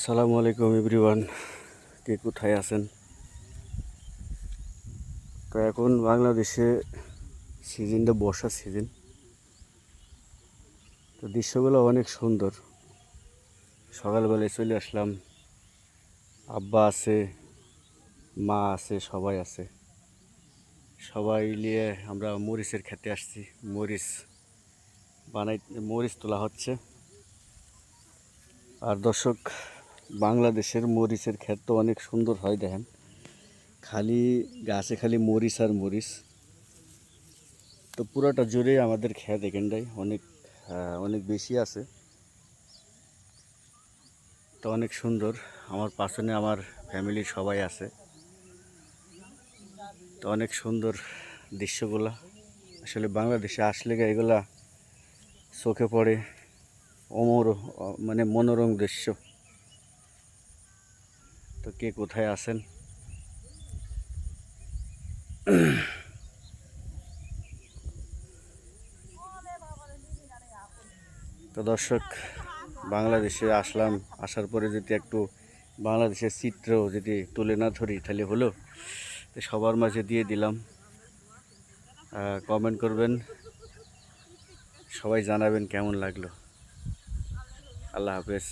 আসসালামু আলাইকুম এভরিওয়ান, কে কোথায় আছেন? তো এখন বাংলাদেশে সিজনটা বর্ষার সিজন। তো দৃশ্যগুলো অনেক সুন্দর। সকালবেলায় চলে আসলাম, আব্বা আছে, মা আছে, সবাই আছে। সবাই নিয়ে আমরা মরিচের খেতে আসছি। মরিচ বানাই, মরিচ তোলা হচ্ছে। আর দর্শক, বাংলাদেশের মরিচের ক্ষেত তো অনেক সুন্দর হয়, দেখেন খালি গাছে খালি মরিচ আর মরিচ। তো পুরোটা জুড়ে আমাদের ক্ষেত এখানটায় অনেক বেশি আছে। তো অনেক সুন্দর। আমার পাশনে আমার ফ্যামিলির সবাই আছে। তো অনেক সুন্দর দৃশ্যগুলা। আসলে বাংলাদেশে আসলে এগুলা চোখে পড়ে মানে মনোরম দৃশ্য। তো কে কোথায় আছেন? তো দর্শক, বাংলাদেশে আসলাম, আসার পরে যদি একটু বাংলাদেশের চিত্র যদি তুলে না ধরি তাহলে হলো। তো সবার মাঝে দিয়ে দিলাম। কমেন্ট করবেন, সবাই জানাবেন কেমন লাগলো। আল্লাহ হাফেজ।